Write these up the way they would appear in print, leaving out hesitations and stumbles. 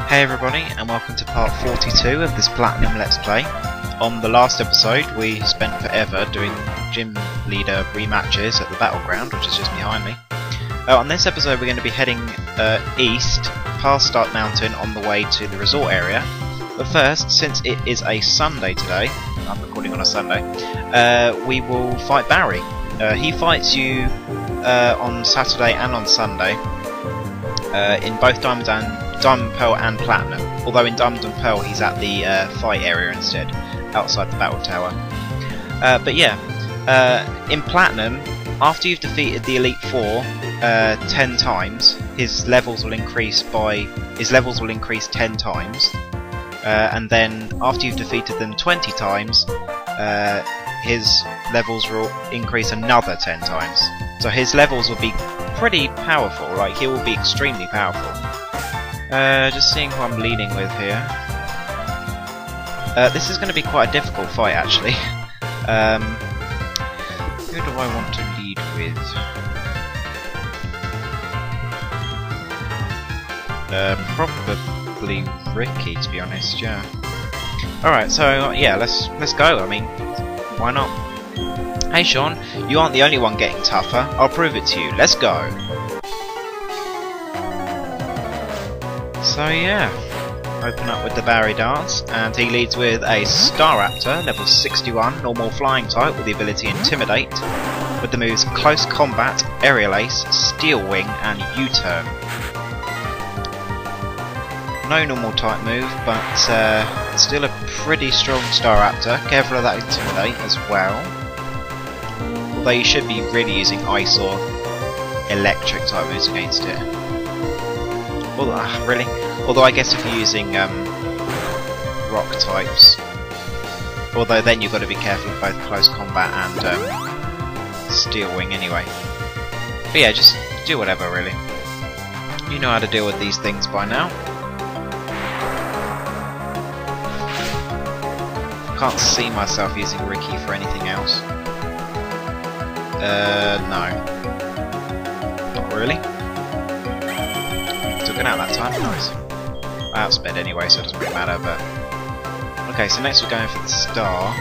Hey everybody, and welcome to part 42 of this Platinum Let's Play. On the last episode we spent forever doing gym leader rematches at the battleground, which is just behind me. On this episode we're going to be heading east, past Stark Mountain on the way to the resort area. But first, since it is a Sunday today, I'm recording on a Sunday, we will fight Barry. He fights you on Saturday and on Sunday in both Diamond, Pearl and Platinum. Although in Diamond and Pearl he's at the fight area instead, outside the battle tower. But yeah, in Platinum, after you've defeated the Elite Four 10 times, his levels will increase 10 times. And then after you've defeated them 20 times, his levels will increase another 10 times. So his levels will be pretty powerful, like he will be extremely powerful. Just seeing who I'm leading with here. This is going to be quite a difficult fight actually. Who do I want to lead with? Probably Ricky, to be honest, yeah. Alright, so yeah, let's go. I mean, why not? Hey Sean, you aren't the only one getting tougher. I'll prove it to you. Let's go. So yeah, open up with the Barry darts, and he leads with a Staraptor, level 61, normal flying type with the ability Intimidate, with the moves Close Combat, Aerial Ace, Steel Wing, and U-Turn. No normal type move, but still a pretty strong Staraptor. Careful of that Intimidate as well. Although you should be really using Ice or Electric type moves against it. Really? Although I guess if you're using Rock types, although then you've got to be careful of both Close Combat and Steel Wing anyway. But yeah, just do whatever really. You know how to deal with these things by now. Can't see myself using Ricky for anything else. No. Not really. Took it out that time, nice. I outsped anyway, so it doesn't really matter, but... Okay, so next we're going for the Star.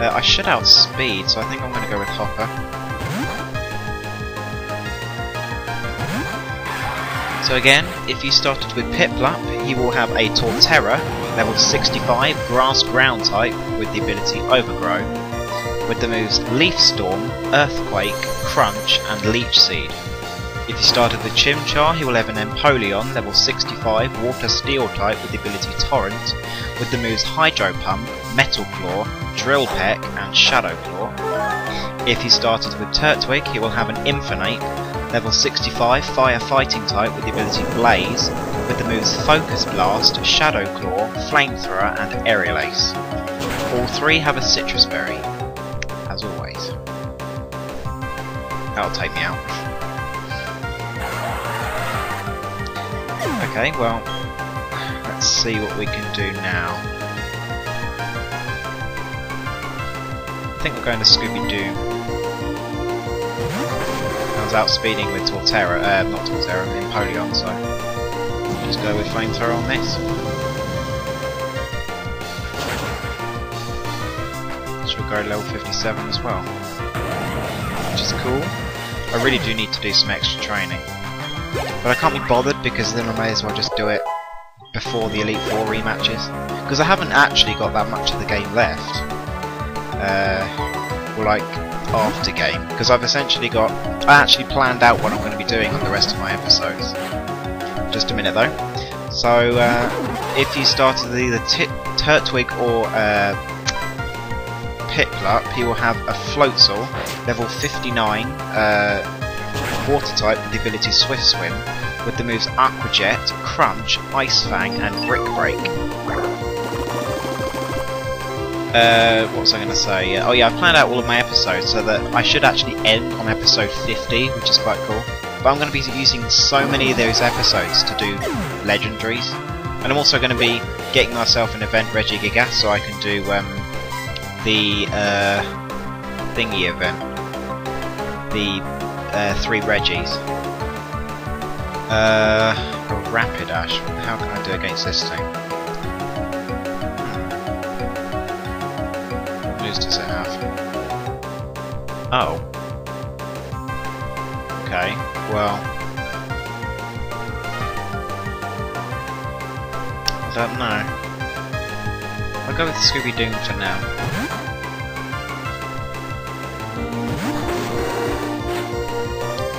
I should outspeed, so I think I'm going to go with Hopper. So again, if you started with Piplup, he will have a Torterra, level 65, Grass Ground type, with the ability Overgrow, with the moves Leaf Storm, Earthquake, Crunch, and Leech Seed. If you started with Chimchar, he will have an Empoleon, level 65, Water Steel type with the ability Torrent, with the moves Hydro Pump, Metal Claw, Drill Peck, and Shadow Claw. If he started with Turtwig, he will have an Infinite, level 65, Fire Fighting type with the ability Blaze, with the moves Focus Blast, Shadow Claw, Flamethrower, and Aerial Ace. All three have a Citrus Berry, as always. That'll take me out. Okay, well, let's see what we can do now. I think we're going to Scooby-Doo. I was outspeeding with Torterra, not Torterra, Empoleon, so just go with Flamethrower on this. Should go level 57 as well, which is cool. I really do need to do some extra training. But I can't be bothered because then I may as well just do it before the Elite Four rematches. Because I haven't actually got that much of the game left. Like after game. Because I've essentially got... I actually planned out what I'm going to be doing on the rest of my episodes. Just a minute though. So if you started with either Turtwig or Piplup, he will have a Floatzel, level 59, Water type with the ability Swift Swim, with the moves Aqua Jet, Crunch, Ice Fang, and Brick Break. What was I going to say? Oh yeah, I've planned out all of my episodes so that I should actually end on episode 50, which is quite cool. But I'm going to be using so many of those episodes to do legendaries. And I'm also going to be getting myself an event Regigigas so I can do the thingy event. The 3 Reggies. Rapidash. How can I do against this thing? What moves does it have? Oh. Okay, well... I don't know. I'll go with Scooby-Doo for now.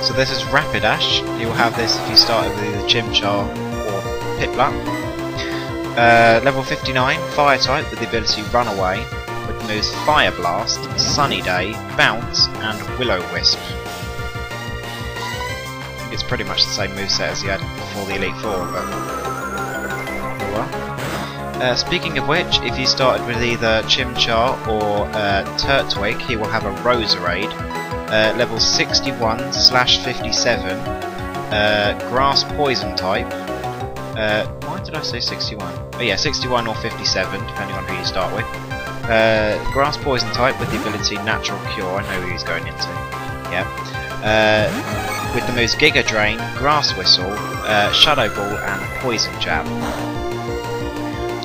So this is Rapidash. You will have this if you started with either Chimchar or Piplup. Level 59, Fire type with the ability Run Away, with the moves Fire Blast, Sunny Day, Bounce, and Will-O-Wisp. I think it's pretty much the same moveset as he had before the Elite Four, but oh well. Speaking of which, if you started with either Chimchar or Turtwig, he will have a Roserade. Level 61/57, Grass Poison type. Why did I say 61? Oh yeah, 61 or 57, depending on who you start with. Grass Poison type with the ability Natural Cure. I know who he's going into. Yep. With the moves Giga Drain, Grass Whistle, Shadow Ball, and Poison Jab.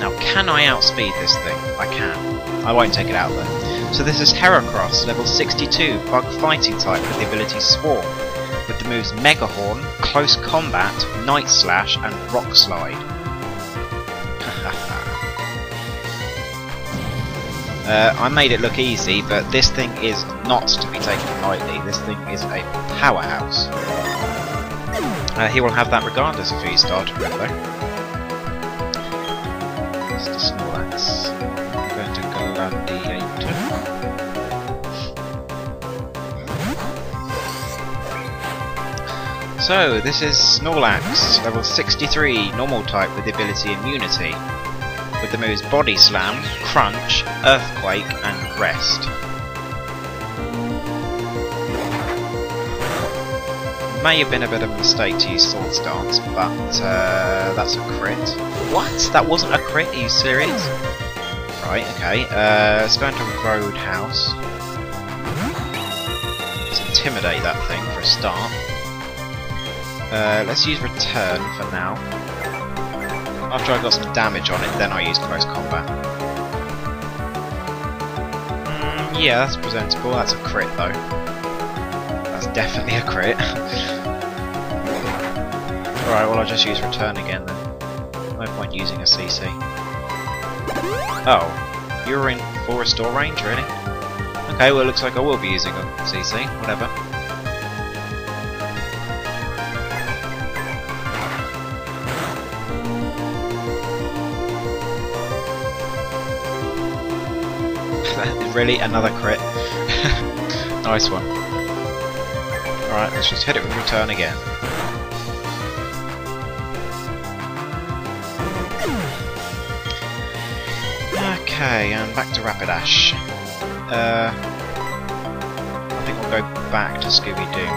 Now, can I outspeed this thing? I can. I won't take it out though. So this is Heracross, level 62, Bug Fighting type with the ability Swarm, with the moves Mega Horn, Close Combat, Night Slash, and Rock Slide. I made it look easy, but this thing is not to be taken lightly. This thing is a powerhouse. He will have that regardless of who you started with, though. Mr. Snorlax. I'm going to Gladiator. So, this is Snorlax, level 63, normal type with the ability Immunity, with the moves Body Slam, Crunch, Earthquake, and Rest. May have been a bit of a mistake to use Swords Dance, but that's a crit. What? That wasn't a crit? Are you serious? Right, okay. Let's go into Roadhouse. Let's intimidate that thing for a start. Let's use Return for now. After I got some damage on it, then I use Close Combat. Yeah, that's presentable. That's a crit though. That's definitely a crit. Alright, well I'll just use Return again then. No point using a CC. Oh, you're in full restore range, really? Okay, well it looks like I will be using a CC, whatever. Really? Another crit? Nice one. Alright, let's just hit it with Return again. Okay, and back to Rapidash. I think we'll go back to Scooby-Doo.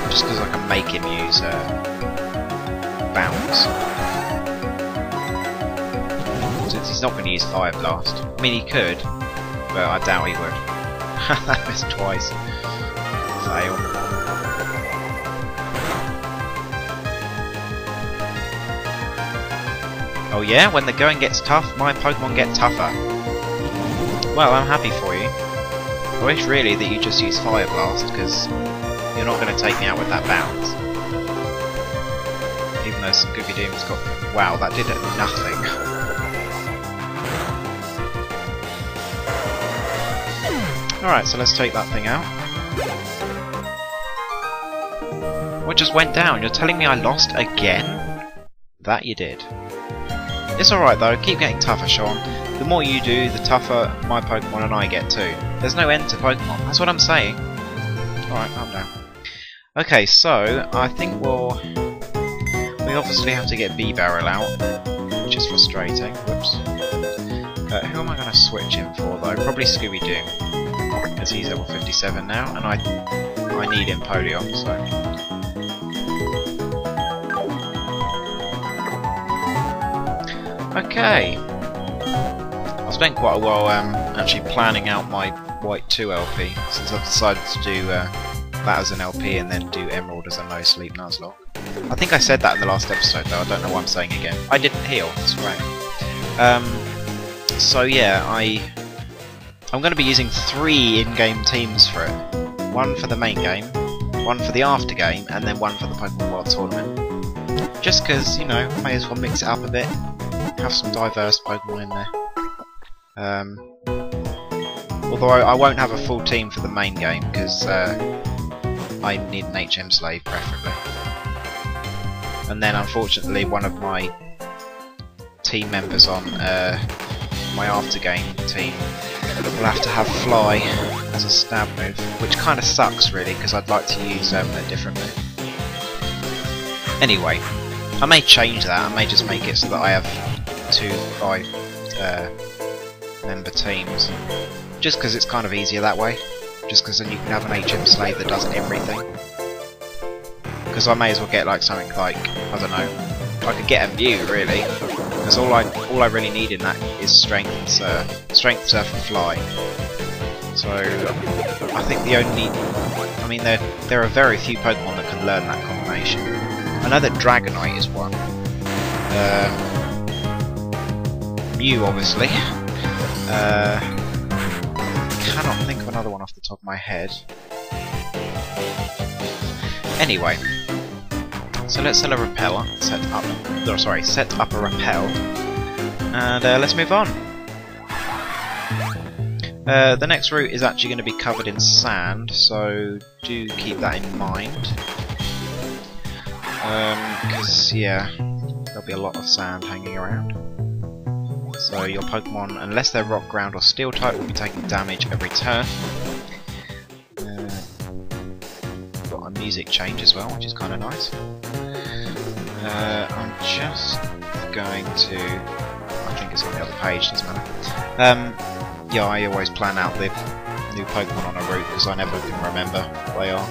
Just because I can make him use Bounce. Since he's not going to use Fire Blast. I mean, he could, but I doubt he would. That missed twice. Fail. Oh yeah, when the going gets tough, my Pokemon get tougher. Well, I'm happy for you. I wish really that you just use Fire Blast, because you're not going to take me out with that bounce. Even though Scooby-Doo's got... Wow, that did nothing. Alright, so let's take that thing out. What just went down? You're telling me I lost again? That you did. It's alright though, keep getting tougher, Sean. The more you do, the tougher my Pokemon and I get too. There's no end to Pokemon, that's what I'm saying. Alright, calm down. Okay, so, I think we obviously have to get B-Barrel out, which is frustrating. Whoops. Who am I going to switch him for though? Probably Scooby-Doo. Because he's level 57 now, and I need Empoleon, so... Okay! I've spent quite a while actually planning out my White 2 LP, since I've decided to do that as an LP and then do Emerald as a no sleep Nuzlocke. I think I said that in the last episode though, I don't know why I'm saying it again. I didn't heal, that's right. So yeah, I'm going to be using 3 in-game teams for it. One for the main game, one for the after game, and then one for the Pokemon World Tournament. Just because, you know, may as well mix it up a bit, have some diverse Pokemon in there. Although I won't have a full team for the main game because I need an HM Slave preferably. And then unfortunately one of my team members on my after game team will have to have Fly as a stab move, which kind of sucks really because I'd like to use a different move. Anyway, I may change that, I may just make it so that I have 2 5-member teams. Just because it's kind of easier that way. Just because then you can have an HM Slave that does everything. Because I may as well get like something like, I don't know, I could get a Mew really. Because all I really need in that is Strength, Strength, Surf and Fly. So I think the only, I mean there are very few Pokemon that can learn that combination. I know that Dragonite is one. Mew obviously. Cannot think of another one off the top of my head. Anyway, so let's set a repeller, set up a repel, and let's move on. The next route is actually going to be covered in sand, so do keep that in mind. Because yeah, there'll be a lot of sand hanging around. So your Pokemon, unless they're Rock, Ground or Steel type, will be taking damage every turn. Got a music change as well, which is kind of nice. I'm just going to, I think it's on the other page, doesn't matter. Yeah, I always plan out the new Pokemon on a route because I never can remember what they are.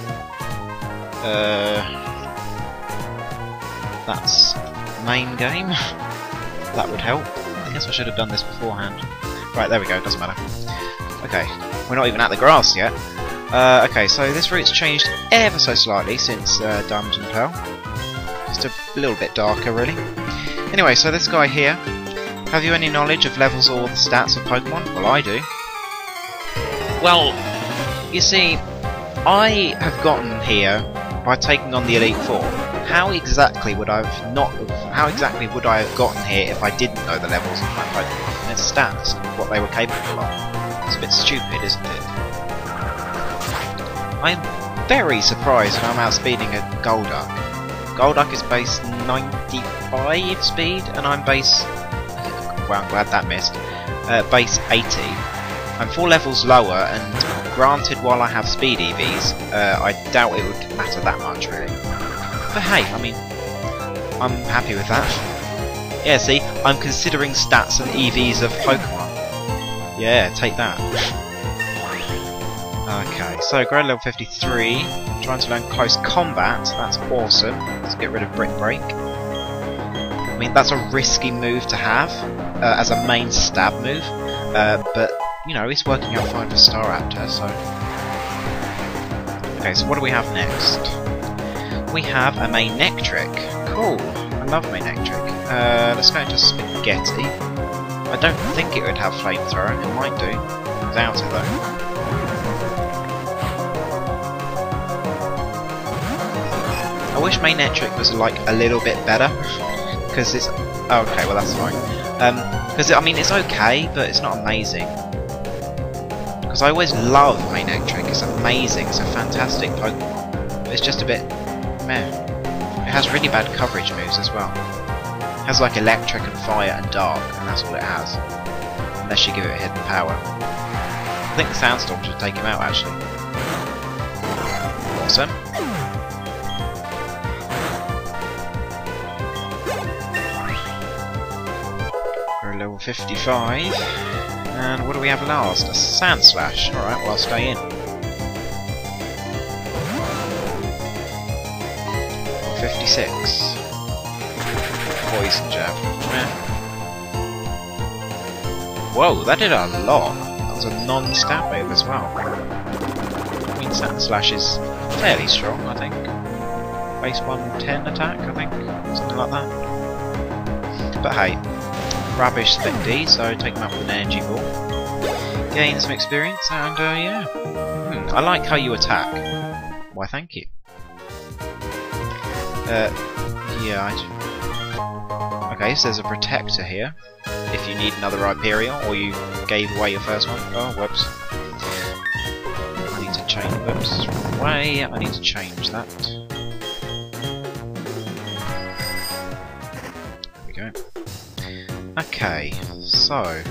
That's main game. That would help. I guess I should have done this beforehand. Right, there we go, doesn't matter. Okay, we're not even at the grass yet. Okay, so this route's changed ever so slightly since Diamond and Pearl. Just a little bit darker, really. Anyway, so this guy here, have you any knowledge of levels or the stats of Pokemon? Well, I do. Well, you see, I have gotten here by taking on the Elite Four. How exactly would I have gotten here if I didn't know the levels of my Pokemon and its stats, what they were capable of? It's a bit stupid, isn't it? I'm very surprised when I'm outspeeding a Golduck. Golduck is base 95 speed, and I'm base... well, I'm glad that missed. Base 80. I'm 4 levels lower, and granted, while I have speed EVs, I doubt it would matter that much, really. But hey, I mean, I'm happy with that. Yeah, see, I'm considering stats and EVs of Pokemon. Yeah, take that. Okay, so grade level 53. I'm trying to learn close combat. That's awesome. Let's get rid of Brick Break. I mean, that's a risky move to have as a main stab move, but you know, it's working out fine for Staraptor. So, okay, so what do we have next? We have a Manectric. Cool. I love Manectric. Let's go into Spaghetti. I don't think it would have Flamethrower. It might do. Doubt it though. I wish Manectric was like a little bit better, because it's okay. Well, that's fine. Because I mean, it's okay, but it's not amazing. Because I always love Manectric. It's amazing. It's a fantastic Pokemon. It's just a bit meh. It has really bad coverage moves as well. It has like Electric and Fire and Dark, and that's all it has. Unless you give it a hidden power. I think the Sandstorm should take him out actually. Awesome. We're level 55. And what do we have last? A Sand Slash. Alright, well I'll stay in. 56. Poison Jab. Whoa, that did a lot. That was a non-stab move as well. I mean, Sand Slash is fairly strong, I think. Base 110 attack, I think, something like that. But hey, rubbish spec D, so take him up with an energy ball. Gain some experience, and yeah. I like how you attack. Why, thank you. Yeah, okay, so there's a protector here. If you need another Hyperion, or you gave away your first one. Oh, whoops. I need to change. Whoops. Wrong way. I need to change that. There we go. Okay, so.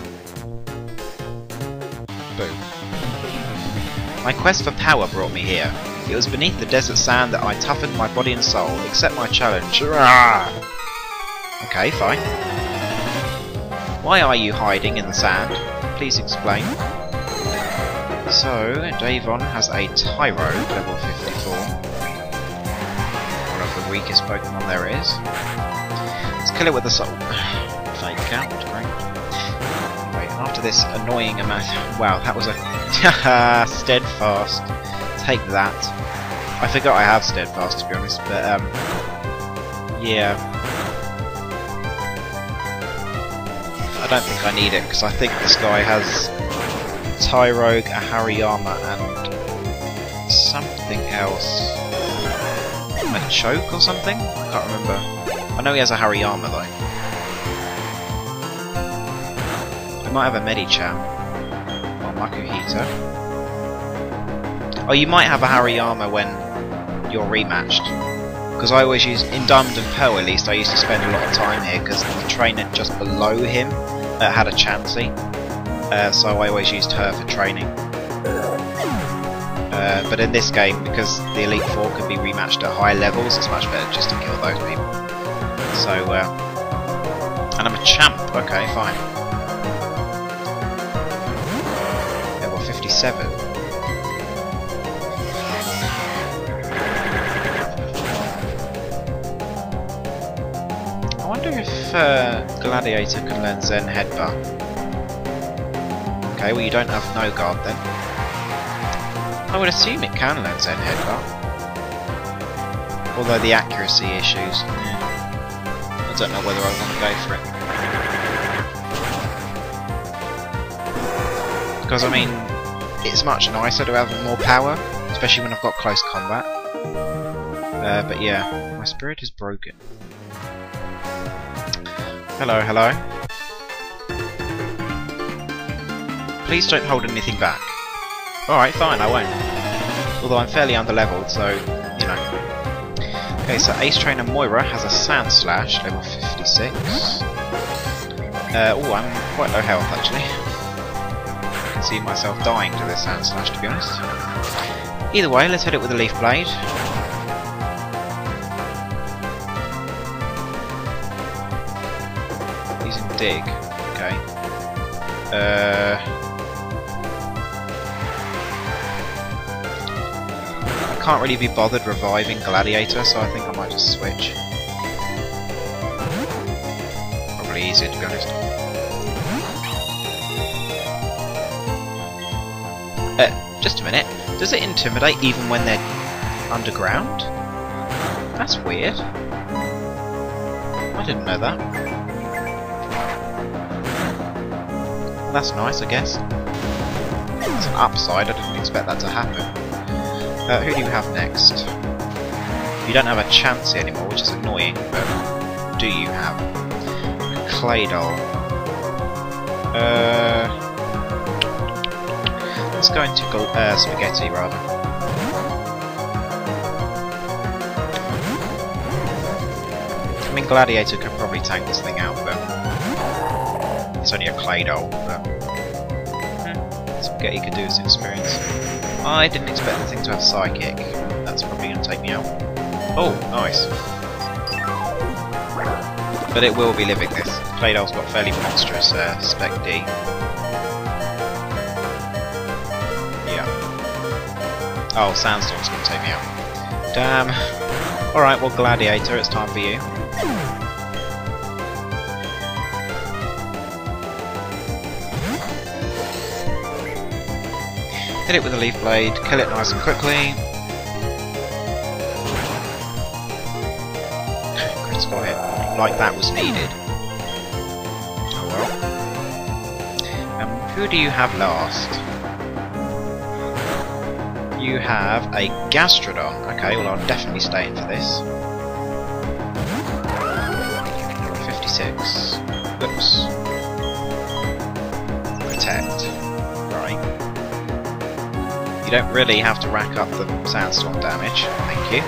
Boom. My quest for power brought me here. It was beneath the desert sand that I toughened my body and soul. Accept my challenge. Hurrah! Okay, fine. Why are you hiding in the sand? Please explain. So, Davon has a Tyro, level 54. One of the weakest Pokemon there is. Let's kill it with a soul. Fake out, great. Right, after this annoying amount. Wow, that was a. Steadfast. Take that. I forgot I have Steadfast, to be honest, but, yeah. I don't think I need it, because I think this guy has Tyrogue, a Hariyama, and something else. A Choke or something? I can't remember. I know he has a Hariyama though. I might have a Medicham. Or Makuhita. Oh, you might have a Hariyama when you're rematched. Because I always use, in Diamond and Pearl at least, I used to spend a lot of time here because the trainer just below him had a Chansey, so I always used her for training. But in this game, because the Elite Four can be rematched at high levels, it's much better just to kill those people. So, and I'm a champ. Okay, fine. Level 57. I wonder if Gladiator can learn Zen Headbutt. Okay, well you don't have No Guard then. I would assume it can learn Zen Headbutt. Although the accuracy issues, yeah. I don't know whether I want to go for it. Because I mean, it's much nicer to have more power, especially when I've got close combat. But yeah, my spirit is broken. Hello, hello. Please don't hold anything back. Alright, fine, I won't. Although I'm fairly underleveled, so, you know. Okay, so Ace Trainer Moira has a Sand Slash, level 56. Oh, I'm quite low health, actually. I can see myself dying to this Sand Slash, to be honest. Either way, let's hit it with a Leaf Blade. Dig. Okay. I can't really be bothered reviving Gladiator, so I think I might just switch. Probably easier, to be honest. Just a minute. Does it intimidate even when they're underground? That's weird. I didn't know that. That's nice, I guess. It's an upside, I didn't expect that to happen. Who do you have next? You don't have a Chansey anymore, which is annoying, but do you have? Claydol. Let's go into Spaghetti, rather. I mean, Gladiator could probably tank this thing out, but it's only a Claydol, but Spaghetti could do its experience. I didn't expect the thing to have Psychic. That's probably going to take me out. Oh, nice. But it will be living this. Claydol's got fairly monstrous Spec D. Yeah. Oh, Sandstorm's going to take me out. Damn. Alright, well Gladiator, it's time for you. Hit it with a Leaf Blade, kill it nice and quickly. got hit. Like that was needed. Oh well. Who do you have last? You have a Gastrodon. Okay, well I'll definitely stay in for this. 56. Oops. Protect. Right. You don't really have to rack up the sandstorm damage. Thank you.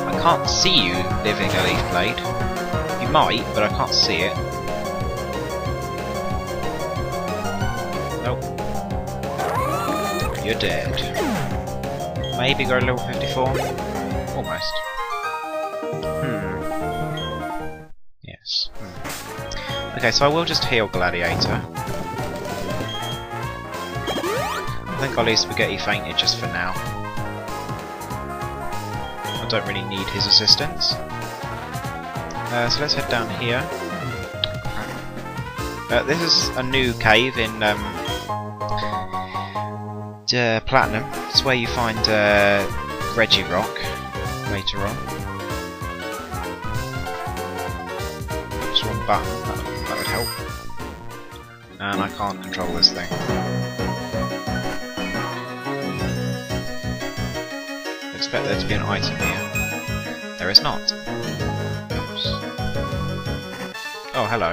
I can't see you living a Leaf Blade. You might, but I can't see it. Nope. You're dead. Maybe go to level 54? Almost. Yes. Okay, so I will just heal Gladiator. I think I'll leave Spaghetti fainted just for now. I don't really need his assistance. So let's head down here. This is a new cave in Platinum. It's where you find Regirock later on. Oops, wrong button. That would help. And I can't control this thing. I expect there to be an item here. There is not. Oops. Oh, hello.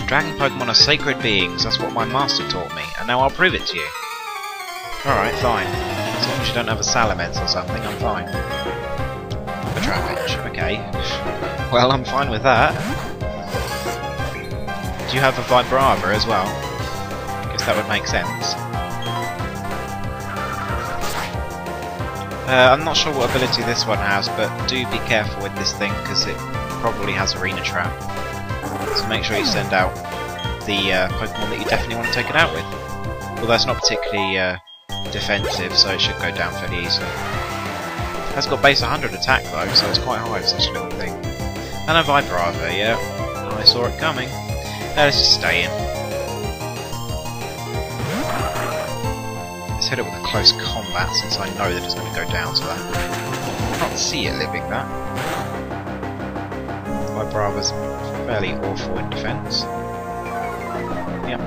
Dragon Pokemon are sacred beings, that's what my master taught me, and now I'll prove it to you. Alright, fine. As long as you don't have a Salamence or something, I'm fine. A Trapinch, okay. Well, I'm fine with that. Do you have a Vibrava as well? I guess that would make sense. I'm not sure what ability this one has, but do be careful with this thing, because it probably has Arena Trap. So make sure you send out the Pokemon that you definitely want to take it out with. Although it's not particularly defensive, so it should go down fairly easily. It has got base 100 attack though, so it's quite high for such a little thing. And a Vibrava, yeah. I saw it coming. Let's just stay in. Let's hit it with a close combat, since I know that it's going to go down to that. I can't see it living that. Vibrava's fairly awful in defense. Yep.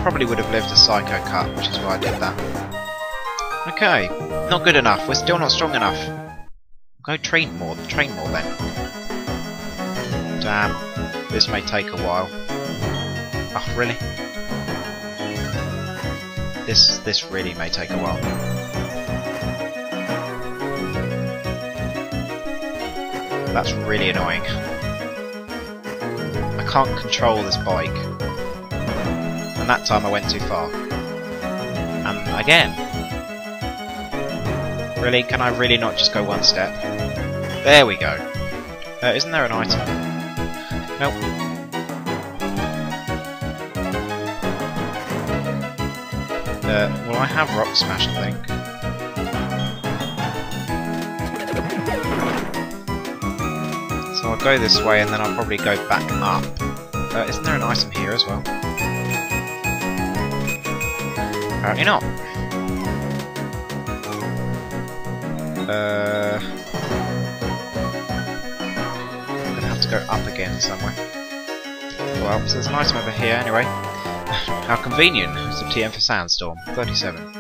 Probably would have lived a Psycho Cut, which is why I did that. Okay, not good enough. We're still not strong enough. Go train more then. Damn, this may take a while. Oh, really? This really may take a while. That's really annoying. I can't control this bike. And that time I went too far. And again. Really? Can I really not just go one step? There we go. Isn't there an item? Nope. Well, I have Rock Smash, I think. So I'll go this way and then I'll probably go back up. Isn't there an item here as well? Apparently not. I'm gonna have to go up again somewhere. Well, so there's an item over here anyway. How convenient! Some TM for Sandstorm. 37.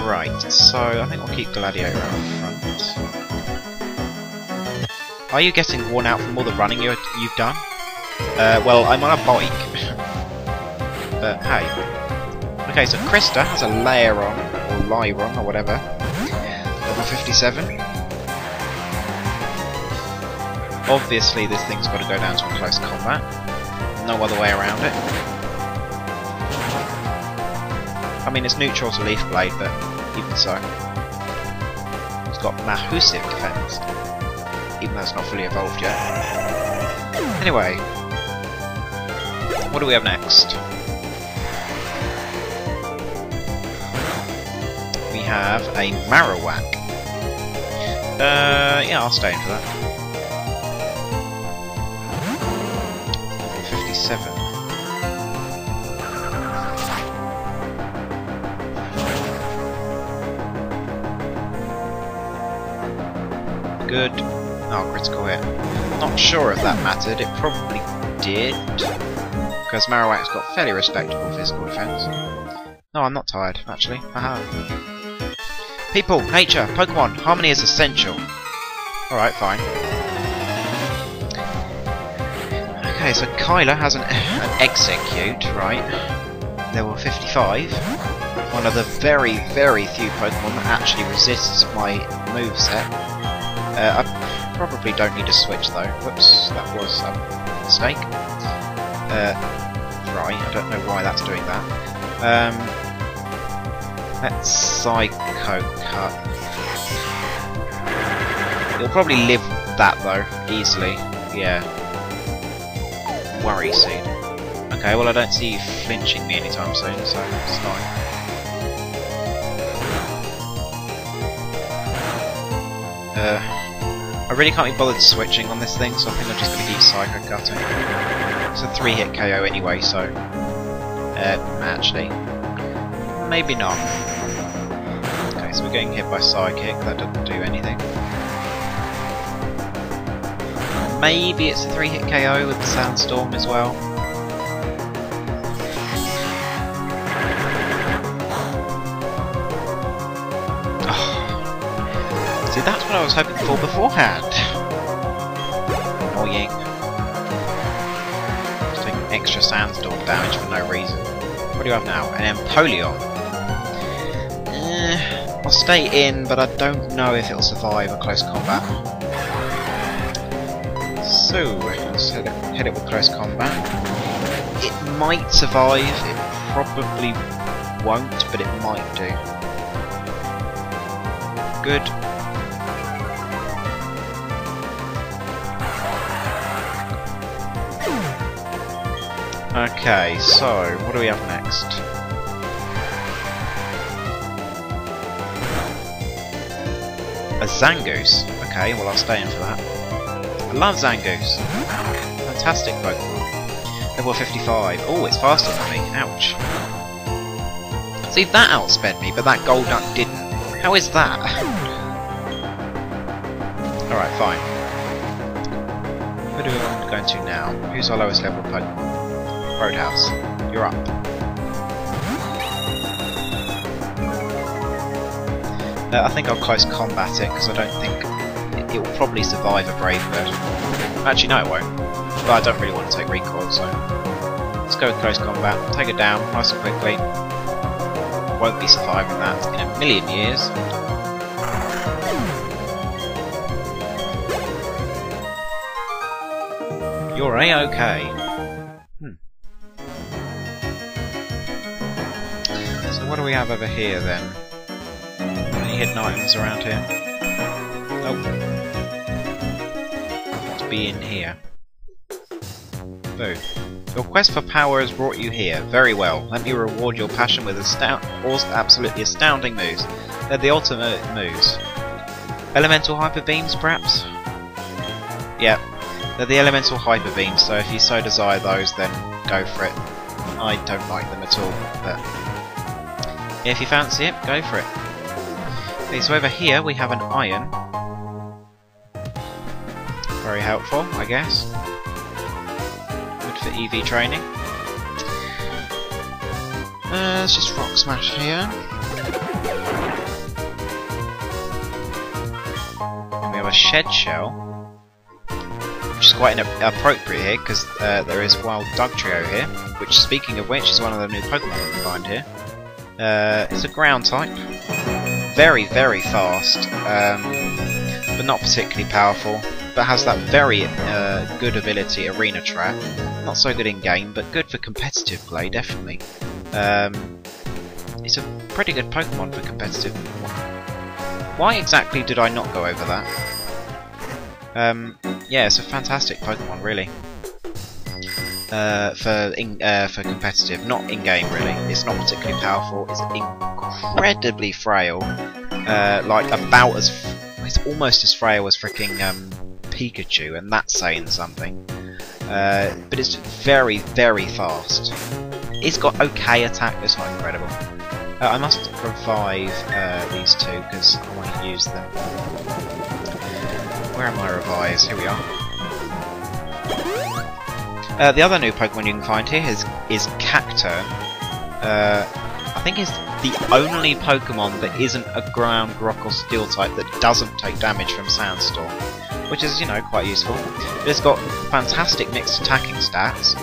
Right, so I think we'll keep Gladiator up front. Are you getting worn out from all the running you've done? Well, I'm on a bike. Hey. Okay, so Krista has a Lairon, or Lyron, or whatever. Level 57. Obviously, this thing's got to go down to a close combat. No other way around it. I mean, it's neutral to Leaf Blade, but even so. It's got Mahusive defense. Even though it's not fully evolved yet. Anyway, what do we have next? We have a Marowak. Yeah, I'll stay in for that. 57. Good. Oh, critical hit. Not sure if that mattered. It probably did. Because Marowak's got fairly respectable physical defense. No, I'm not tired, actually. Haha. People, nature, Pokemon, harmony is essential. Alright, fine. Okay, so Kyler has an Execute, right? Level 55. One of the very, very few Pokemon that actually resists my moveset. I probably don't need to switch though. Whoops, that was a mistake. Right, I don't know why that's doing that. Let's Psycho Cut. It'll probably live that though, easily. Yeah. Worry Seed. Okay, well I don't see you flinching me anytime soon, so it's fine. I really can't be bothered switching on this thing, so I think I'm just going to keep Psycho Cutting. It's a 3-hit KO anyway, so... actually... maybe not. Okay, so we're getting hit by Psychic, that doesn't do anything. Maybe it's a 3-hit KO with the Sandstorm as well. See, that's what I was hoping for beforehand. Annoying. Just taking extra Sandstorm damage for no reason. What do you have now? An Empoleon. I'll stay in, but I don't know if it'll survive a close combat. So, let's hit it with close combat. It might survive, it probably won't, but it might do. Good. Okay, so what do we have next? A Zangoose. Okay, well I'll stay in for that. I love Zangoose. Fantastic Pokemon. Level 55. Oh, it's faster than me. Ouch. See, that outsped me, but that Golduck didn't. How is that? Alright, fine. Where do we want to go into now? Who's our lowest level Pokemon? Roadhouse, you're up. I think I'll close combat it, because I don't think it will probably survive a Brave Bird. Actually, no, it won't. But I don't really want to take recoil, so let's go with close combat. Take it down nice and quickly. Won't be surviving that in a million years. You're A-okay. What do we have over here then? Any hidden items around here? Oh. Let's be in here. Boo. Your quest for power has brought you here. Very well. Let me reward your passion with absolutely astounding moves. They're the ultimate moves. Elemental Hyper Beams, perhaps? Yep. They're the Elemental Hyper Beams, so if you so desire those, then go for it. I don't like them at all, but... if you fancy it, go for it. Okay, so over here we have an iron. Very helpful, I guess. Good for EV training. Let's just Rock Smash here. We have a Shed Shell, which is quite appropriate here, because there is Wild Dugtrio here, which, speaking of which, is one of the new Pokemon we can find here. It's a ground type. Very, very fast, but not particularly powerful. But has that very good ability, Arena Trap. Not so good in game, but good for competitive play, definitely. It's a pretty good Pokemon for competitive. Why exactly did I not go over that? Yeah, it's a fantastic Pokemon, really. For competitive, not in game really. It's not particularly powerful. It's incredibly frail, like it's almost as frail as freaking Pikachu, and that's saying something. But it's very, very fast. It's got okay attack, but it's not incredible. I must revive these two because I want to use them. where are my revise? Here we are. The other new Pokemon you can find here is Cacturne. I think it's the only Pokemon that isn't a ground, rock or steel type that doesn't take damage from Sandstorm, which is, you know, quite useful. It's got fantastic mixed attacking stats,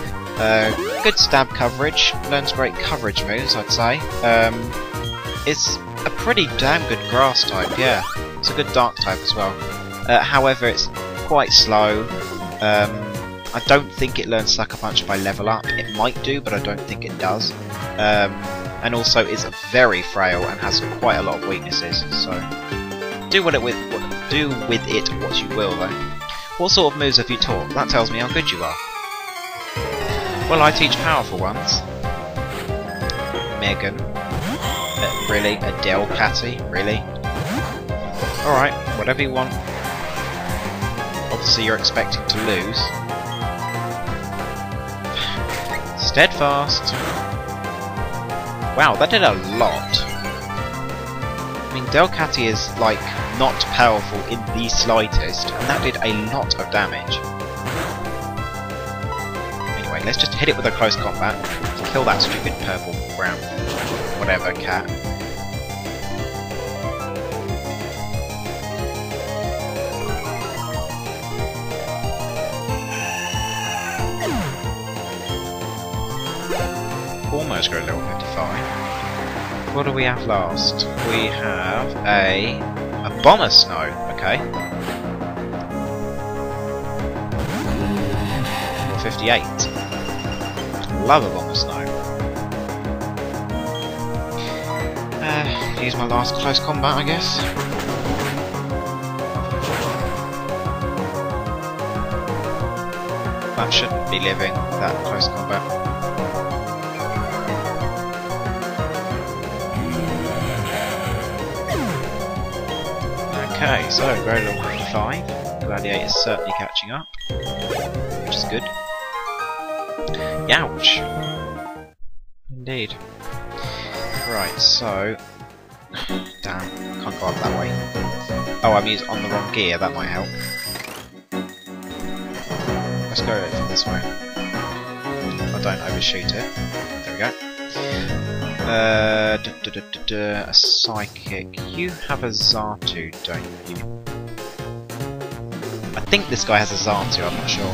good stab coverage, learns great coverage moves, I'd say. It's a pretty damn good grass type, yeah. It's a good dark type as well. However, it's quite slow. I don't think it learns Sucker Punch by level up. It might do, but I don't think it does. And also is very frail and has quite a lot of weaknesses. So do with it what you will, though. What sort of moves have you taught? That tells me how good you are. Well, I teach powerful ones. Megan. Really? A Delcatty? Really? Alright, whatever you want. Obviously you're expecting to lose. Steadfast! Wow, that did a lot. I mean, Delcatty is, like, not powerful in the slightest, and that did a lot of damage. Anyway, let's just hit it with a close combat. Kill that stupid purple, brown, whatever cat. Almost got a level 55. What do we have last? We have a Bomber Snow, okay. Level 58. Love a Bomber Snow. Use my last close combat, I guess. That shouldn't be living, that close combat. Okay, so grade level 55. Gladiator is certainly catching up, which is good. Youch! Indeed. Right, so... Damn, can't go up that way. Oh, I'm on the wrong gear, that might help. Let's go from this way. I don't overshoot it. There we go. A Psychic. You have a Xatu, don't you? I think this guy has a Xatu, I'm not sure.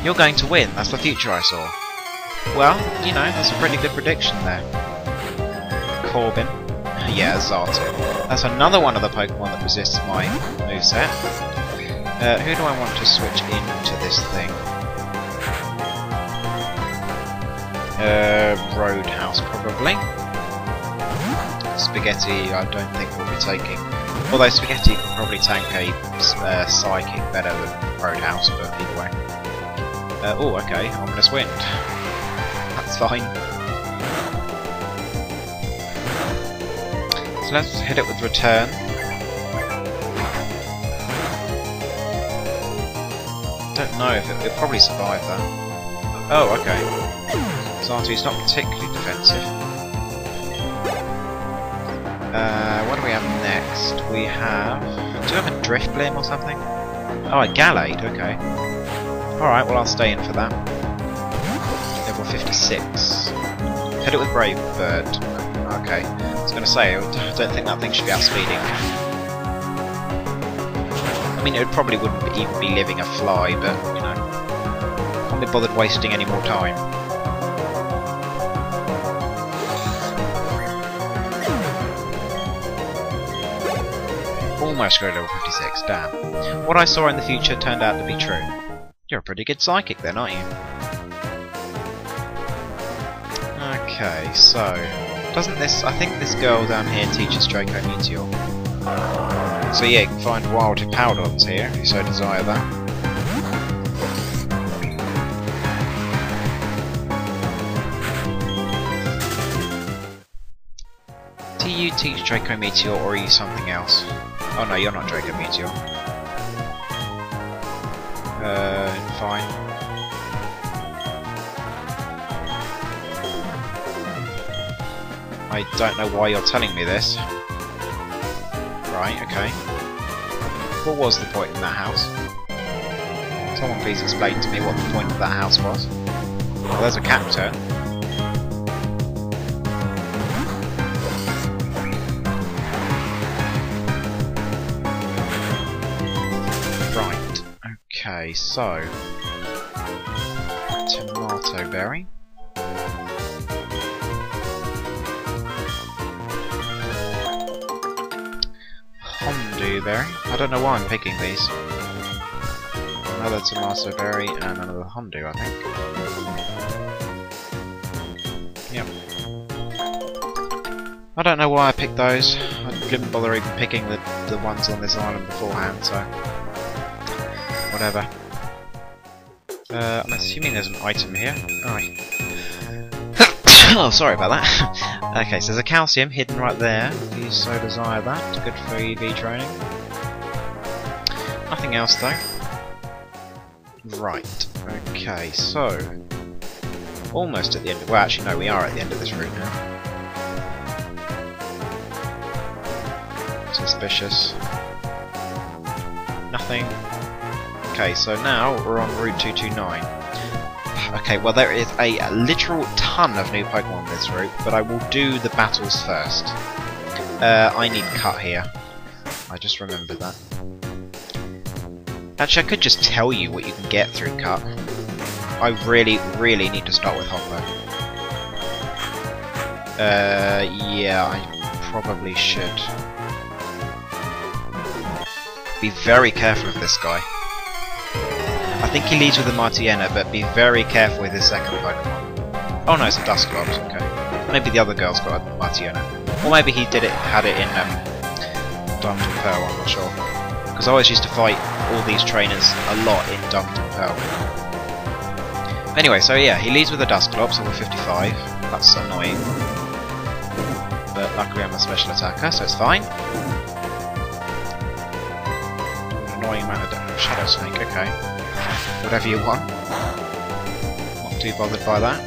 You're going to win, that's the future I saw. Well, you know, that's a pretty good prediction there. Corbin. Yeah, Xatu. That's another one of the Pokemon that resists my moveset. Who do I want to switch into this thing? Roadhouse, probably. Spaghetti, I don't think we'll be taking. Although Spaghetti can probably tank a Psychic better than Roadhouse, but either way. Oh, okay, Ominous Wind. That's fine. So let's hit it with Return. Don't know if it'll probably survive that. Oh, okay. Xatu's not particularly defensive. What do we have next? We have... Do we have a Drift Blim or something? Oh, a Gallade, okay. Alright, well I'll stay in for that. Level 56. Hit it with Brave Bird. Okay. I was going to say, I don't think that thing should be outspeeding. I mean, it probably wouldn't even be living a fly, but, you know. Can't be bothered wasting any more time. Almost got level 56, damn. What I saw in the future turned out to be true. You're a pretty good psychic then, aren't you? Okay, so... Doesn't this... I think this girl down here teaches Draco Meteor. So yeah, you can find wild Powdons here, if you so desire that. Do you teach Draco Meteor, or are you something else? Oh no, you're not Draco Meteor. Fine. I don't know why you're telling me this. Right, okay. What was the point in that house? Someone please explain to me what the point of that house was. Well, there's a cacturn. Right, okay, so... tomato berry. Hondu berry. I don't know why I'm picking these. Another tomato berry and another hondu, I think. Yep. I don't know why I picked those. I didn't bother even picking the ones on this island beforehand, so... whatever. I'm assuming there's an item here. Alright. Oh, sorry about that. Okay, so there's a calcium hidden right there. If you so desire that. Good for EV training. Nothing else though. Right. Okay, so... almost at the end of... well, actually no, we are at the end of this route now. Suspicious. Nothing. Okay, so now we're on Route 229. Okay, well there is a literal ton of new Pokemon on this route, but I will do the battles first. I need Cut here. I just remembered that. Actually, I could just tell you what you can get through Cut. I really, really need to start with Hopper. Yeah, I probably should. Be very careful of this guy. I think he leads with a Martiana, but be very careful with his second Pokemon. Oh no, it's a Dusclops, okay. Maybe the other girl's got a Martiana. Or maybe he had it in Diamond and Pearl, I'm not sure. Because I always used to fight all these trainers a lot in Diamond and Pearl. Anyway, so yeah, he leads with a Dusclops, level 55. That's annoying. But luckily I'm a special attacker, so it's fine. An annoying amount of Shadow Snake, okay. Whatever you want. Not too bothered by that.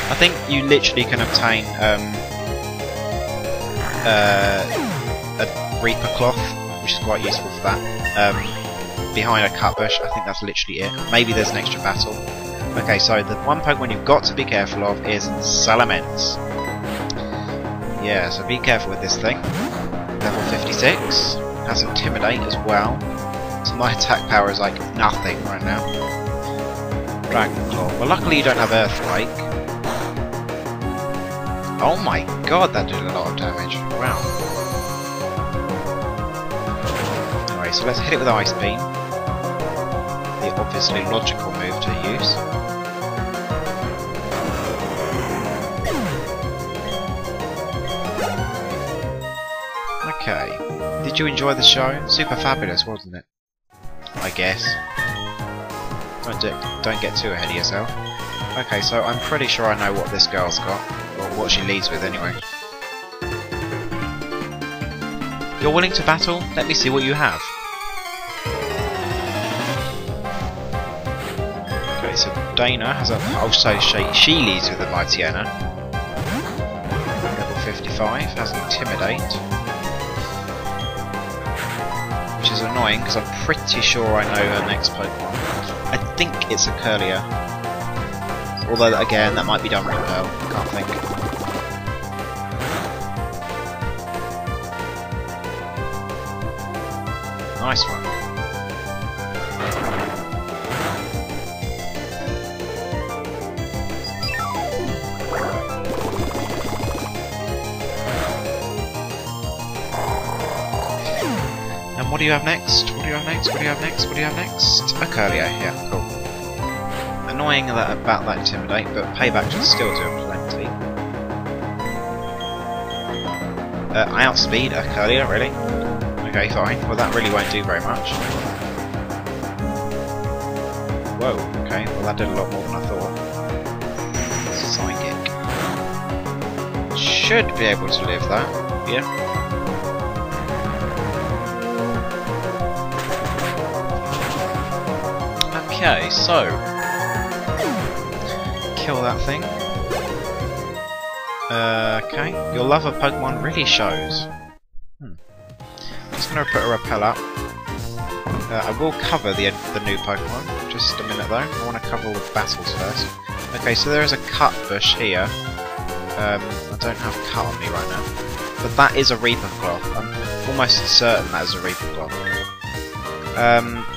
I think you literally can obtain a Reaper Cloth, which is quite useful for that. Behind a cut bush, I think that's literally it. Maybe there's an extra battle. Okay, so the one Pokemon you've got to be careful of is Salamence. Yeah, so be careful with this thing. Level 56. Has Intimidate as well. So my attack power is like nothing right now. Dragon Claw. Well, luckily you don't have Earthquake. Oh my god, that did a lot of damage. Wow. Anyway, so let's hit it with Ice Beam. The obviously logical move to use. Okay. Did you enjoy the show? Super fabulous, wasn't it? I guess. Don't get too ahead of yourself. Okay, so I'm pretty sure I know what this girl's got. Or what she leads with, anyway. You're willing to battle? Let me see what you have. Okay, so Dana has a... oh, so she leads with a Mightyena. Level 55, has Intimidate. Which is annoying, because I'm pretty sure I know her next Pokemon. I think it's a Curlier. Although, again, that might be done with Pearl. Can't think. Nice one. And what do you have next? What do you have next? What do you have next? What do you have next? A Curlier, yeah, cool. Annoying about that Intimidate, but Payback should still do plenty. I outspeed a Curlier, really? Okay, fine. Well, that really won't do very much. Whoa, okay. Well, that did a lot more than I thought. Psychic. Should be able to live that. Yeah. Okay, so... kill that thing. Okay. Your love of Pokemon really shows. Just just going to put a repel up. I will cover the new Pokemon. Just a minute though. I want to cover all the battles first. Okay, so there is a cut bush here. I don't have cut on me right now. But that is a Reaper Cloth. I'm almost certain that is a Reaper Cloth.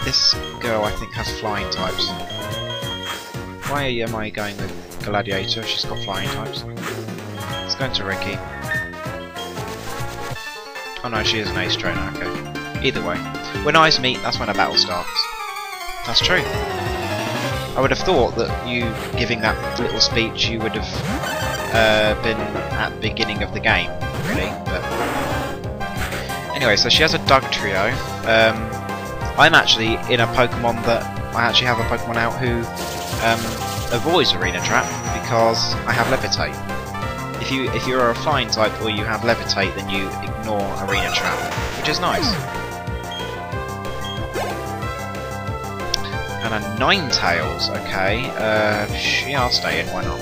This girl I think has flying types. Why am I going with Gladiator if she's got flying types? Let's go into Ricky. Oh no, she is an ace trainer, okay. Either way. When eyes meet, that's when a battle starts. That's true. I would have thought that you giving that little speech you would have been at the beginning of the game, really, but... Anyway, so she has a Doug trio. I'm actually in a Pokemon that... I actually have a Pokemon out who avoids Arena Trap because I have Levitate. If you're a flying type or you have Levitate, then you ignore Arena Trap, which is nice. And a Ninetales, okay. Yeah, I'll stay in, why not?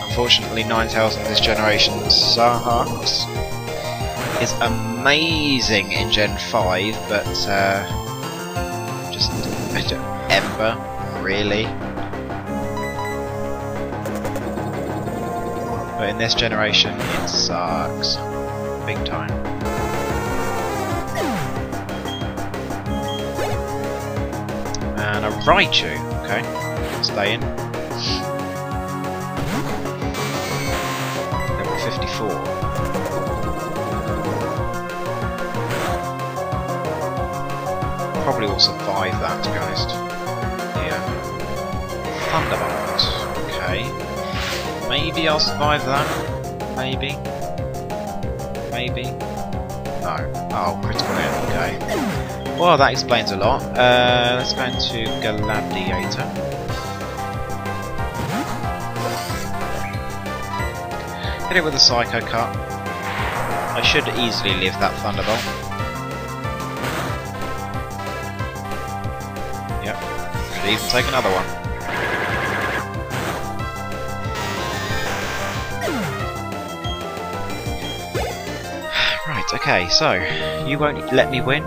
Unfortunately, Ninetales in this generation sucks. Is amazing in Gen 5, but just Ember, really. But in this generation, it sucks. Big time. And a Raichu, okay. Stay in. Level 54. Probably will survive that, to be honest. Yeah. Thunderbolt, okay. Maybe I'll survive that. Maybe. Maybe. No. Oh, critical hit, okay. Well, that explains a lot. Let's go into Gladiator. Hit it with a Psycho Cut. I should easily live that Thunderbolt. Yep. Could even take another one. Right, okay, so you won't let me win?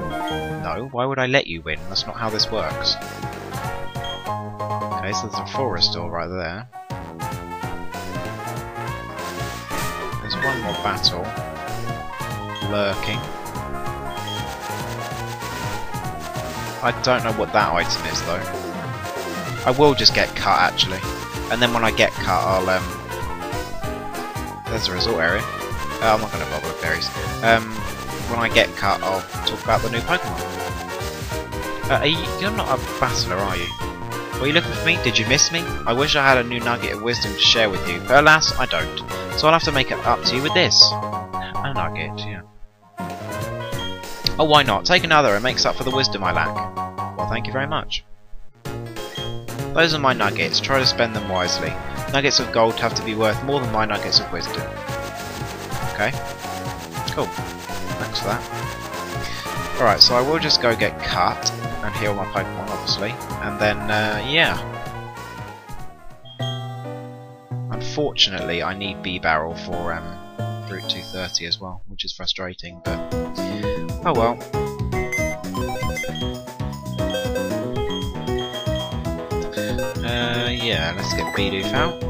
No, why would I let you win? That's not how this works. Okay, so there's a forest door right there. There's one more battle. Lurking. I don't know what that item is though. I will just get cut actually. And then when I get cut I'll there's a resort area. I'm not going to bother with berries. When I get cut I'll talk about the new Pokemon. You're not a battler, are you? Were you looking for me? Did you miss me? I wish I had a new nugget of wisdom to share with you, but alas, I don't. So I'll have to make it up to you with this. A nugget, yeah. Oh, why not? Take another, it makes up for the wisdom I lack. Well, thank you very much. Those are my nuggets, try to spend them wisely. Nuggets of gold have to be worth more than my nuggets of wisdom. Okay. Cool. Thanks for that. Alright, so I will just go get cut and heal my Pokemon, obviously. And then, yeah. Unfortunately, I need B-Barrel for Route 230 as well, which is frustrating, but oh well. Yeah, let's get Bidoof out.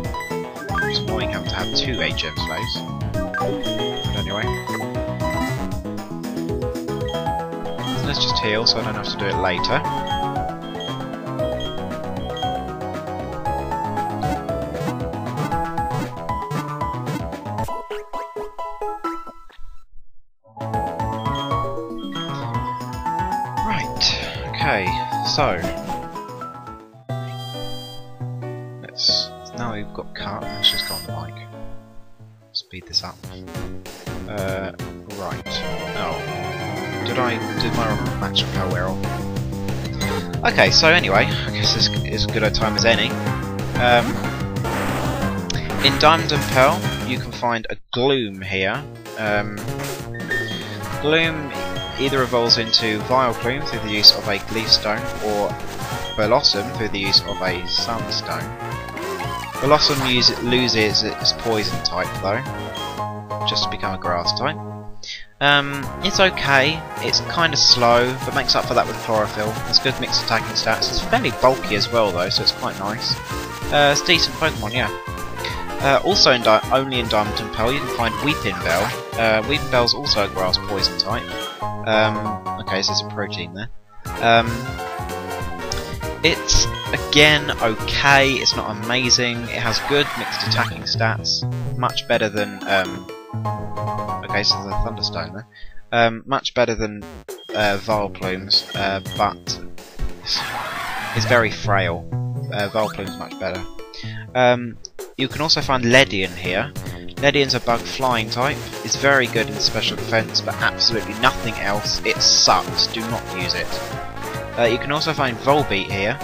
It's annoying having to have 2 HM slaves. But anyway. So let's just heal so I don't have to do it later. Okay, so now we've got cut. Let's just go on the bike. Speed this up. Right. Oh, did my match repel wear off? Okay, so anyway, I guess this is as good a time as any. In Diamond and Pearl, you can find a Gloom here. Gloom either evolves into Vileplume through the use of a Gleefstone, or Blossom through the use of a Sunstone. Blossom loses its poison type though, just to become a grass type. It's okay, it's kind of slow, but makes up for that with chlorophyll. It's good mixed attacking stats. It's fairly bulky as well though, so it's quite nice. It's decent Pokemon, yeah. Also only in Diamond and Pearl you can find Weeping Bell. Weeping Bell's also a grass poison type. Okay, so there's a protein there. It's again okay, it's not amazing, it has good mixed attacking stats, much better than okay, so there's a Thunderstone there. Much better than Vileplume's, but it's very frail. Vileplume's much better. You can also find Ledian here. Ledian's a bug flying type. It's very good in special defense, but absolutely nothing else. It sucks. Do not use it. You can also find Volbeat here.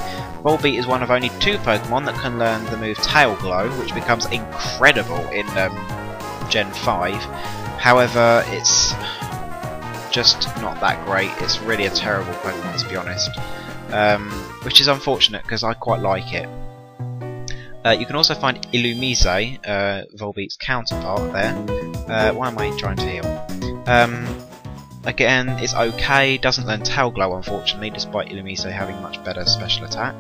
Volbeat is one of only 2 Pokemon that can learn the move Tail Glow, which becomes incredible in Gen 5. However, it's just not that great. It's really a terrible Pokemon, to be honest. Which is unfortunate because I quite like it. You can also find Illumise, Volbeat's counterpart there. Why am I trying to heal? Again, it's okay, doesn't learn Tail Glow unfortunately, despite Illumise having much better special attack.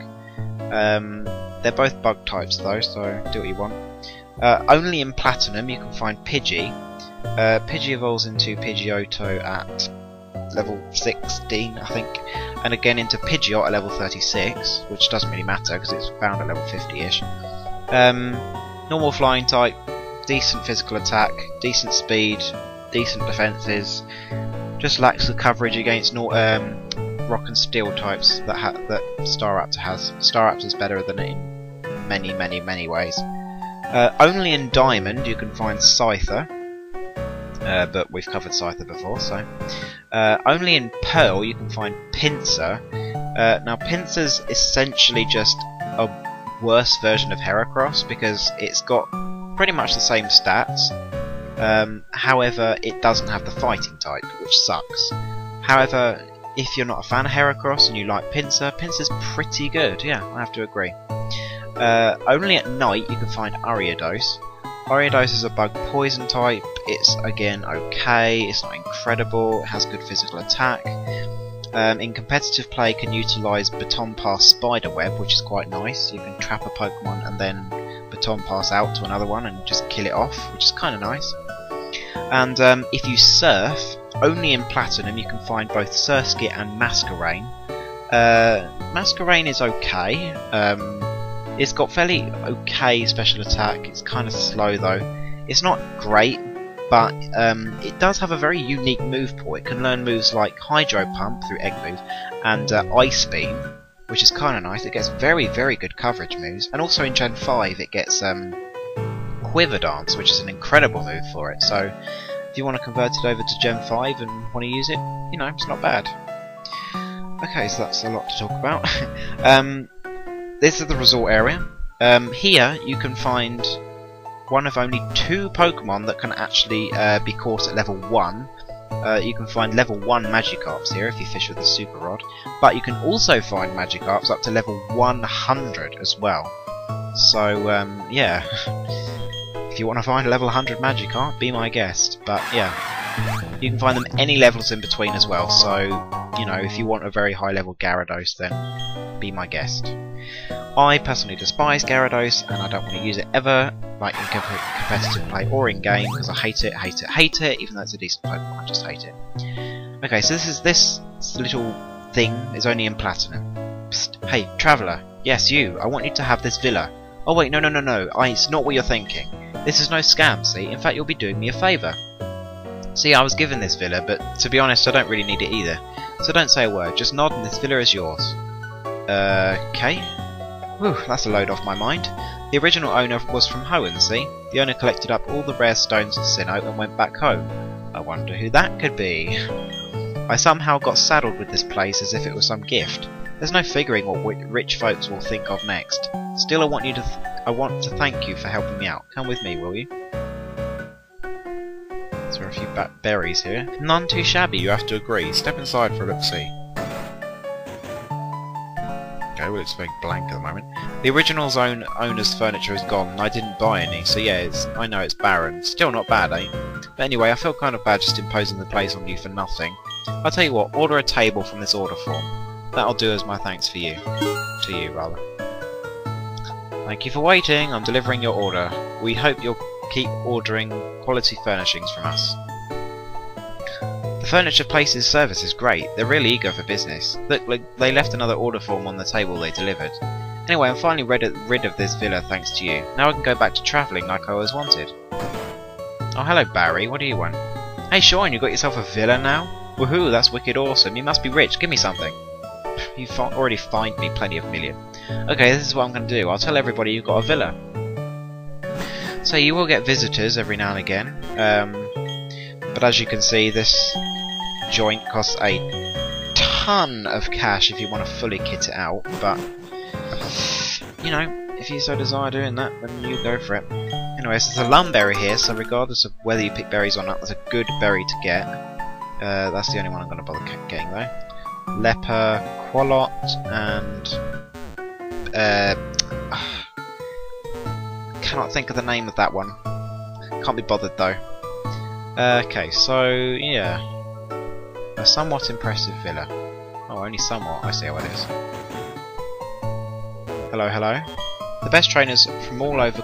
They're both bug types though, so do what you want. Only in Platinum you can find Pidgey. Pidgey evolves into Pidgeotto at level 16, I think, and again into Pidgeot at level 36, which doesn't really matter because it's found at level 50-ish. Normal flying type, decent physical attack, decent speed, decent defences, just lacks the coverage against rock and steel types that Staraptor has. Staraptor is better than it in many ways. Only in Diamond you can find Scyther, but we've covered Scyther before, so. Only in Pearl you can find Pinsir. Now Pinsir's essentially just a worse version of Heracross because it's got pretty much the same stats. However, it doesn't have the fighting type, which sucks. However, if you're not a fan of Heracross and you like Pinsir, Pinsir's pretty good, yeah, I have to agree. Only at night you can find Ariados. Ariados is a bug poison type. It's again okay, it's not incredible, it has good physical attack. In competitive play can utilise Baton Pass Spiderweb, which is quite nice. You can trap a Pokemon and then Baton Pass out to another one and just kill it off, which is kind of nice. And if you surf, only in Platinum you can find both Surskit and Masquerain. Masquerain is okay. It's got fairly okay special attack. It's kind of slow though. It's not great, but it does have a very unique move pool. It can learn moves like Hydro Pump through Egg Move and Ice Beam, which is kind of nice. It gets very good coverage moves, and also in Gen 5 it gets Quiver Dance, which is an incredible move for it. So if you want to convert it over to Gen 5 and want to use it, you know, it's not bad. Okay, so that's a lot to talk about. This is the resort area. Here you can find one of only 2 Pokemon that can actually be caught at level 1. You can find level 1 Magikarps here if you fish with the Super Rod, but you can also find Magikarps up to level 100 as well. So yeah, if you want to find a level 100 Magikarp, be my guest. But yeah, you can find them any levels in between as well. So you know, if you want a very high level Gyarados, then be my guest. I personally despise Gyarados, and I don't want to use it ever, like in competitive play or in game, because I hate it, even though it's a decent Pokemon, I just hate it. Okay, so this little thing is only in Platinum. Psst, hey, Traveller, yes you, I want you to have this villa. Oh wait, no, it's not what you're thinking. This is no scam, see, in fact you'll be doing me a favour. See, I was given this villa, but to be honest I don't really need it either. So don't say a word, just nod and this villa is yours. Okay. Whew, that's a load off my mind. The original owner was from Hoenn, see? The owner collected up all the rare stones at Sinnoh and went back home. I wonder who that could be. I somehow got saddled with this place as if it was some gift. There's no figuring what rich folks will think of next. Still, I want to thank you for helping me out. Come with me, will you? There are a few berries here. None too shabby, you have to agree. Step inside for a look-see. Okay, well it's very blank at the moment. The original owner's furniture is gone and I didn't buy any, so yeah, I know it's barren. Still not bad, eh? But anyway, I feel kind of bad just imposing the place on you for nothing. I'll tell you what, order a table from this order form. That'll do as my thanks for you. To you, rather. Thank you for waiting, I'm delivering your order. We hope you'll keep ordering quality furnishings from us. The furniture place's service is great, they're really eager for business. Look, they left another order form on the table they delivered. Anyway, I'm finally rid of this villa thanks to you. Now I can go back to travelling like I always wanted. Oh, hello Barry, what do you want? Hey Sean, you got yourself a villa now? Woohoo, that's wicked awesome, you must be rich, give me something. You've already fined me plenty of million. Okay, this is what I'm going to do, I'll tell everybody you've got a villa. So you will get visitors every now and again, but as you can see this joint costs a ton of cash if you want to fully kit it out, but you know, if you so desire doing that, then you go for it. Anyway, so there's a lumberry here, so regardless of whether you pick berries or not, that's a good berry to get. That's the only one I'm going to bother getting though. Leper, Quallot, and cannot think of the name of that one. Can't be bothered though. Okay, so yeah, a somewhat impressive villa. Oh, only somewhat. I see how it is. Hello, hello. The best trainers from all over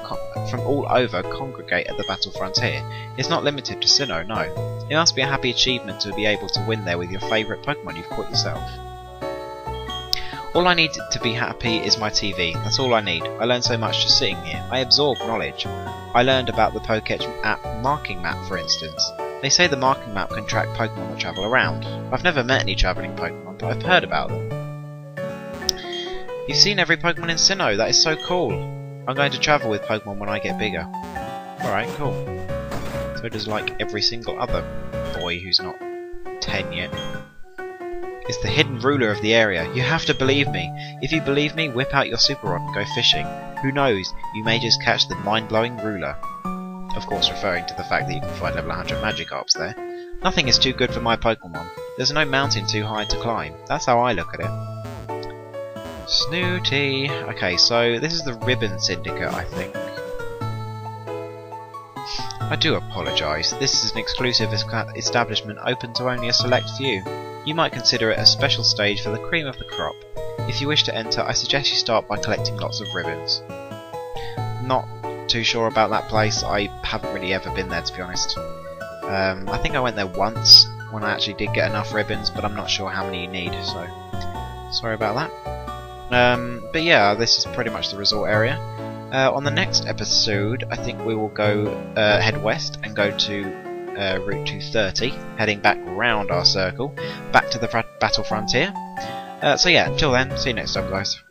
congregate at the battle frontier. It's not limited to Sinnoh, no. It must be a happy achievement to be able to win there with your favourite Pokemon you've caught yourself. All I need to be happy is my TV. That's all I need. I learn so much just sitting here. I absorb knowledge. I learned about the Pokédex app marking map, for instance. They say the marking map can track Pokemon that travel around. I've never met any travelling Pokemon, but I've heard about them. You've seen every Pokemon in Sinnoh. That is so cool. I'm going to travel with Pokemon when I get bigger. Alright, cool. So does like every single other boy who's not 10 yet. It's the hidden ruler of the area. You have to believe me. If you believe me, whip out your super rod and go fishing. Who knows, you may just catch the mind-blowing ruler. Of course referring to the fact that you can find level 100 Magikarps there. Nothing is too good for my Pokemon. There's no mountain too high to climb. That's how I look at it. Snooty. Okay, so this is the Ribbon Syndicate, I think. I do apologise. This is an exclusive establishment open to only a select few. You might consider it a special stage for the cream of the crop. If you wish to enter, I suggest you start by collecting lots of ribbons. Not too sure about that place. I haven't really ever been there, to be honest. I think I went there once when I actually did get enough ribbons, but I'm not sure how many you need, so sorry about that. But yeah, this is pretty much the resort area. On the next episode, I think we will go head west and go to Route 230, heading back round our circle, back to the battle frontier. So yeah, until then, see you next time, guys.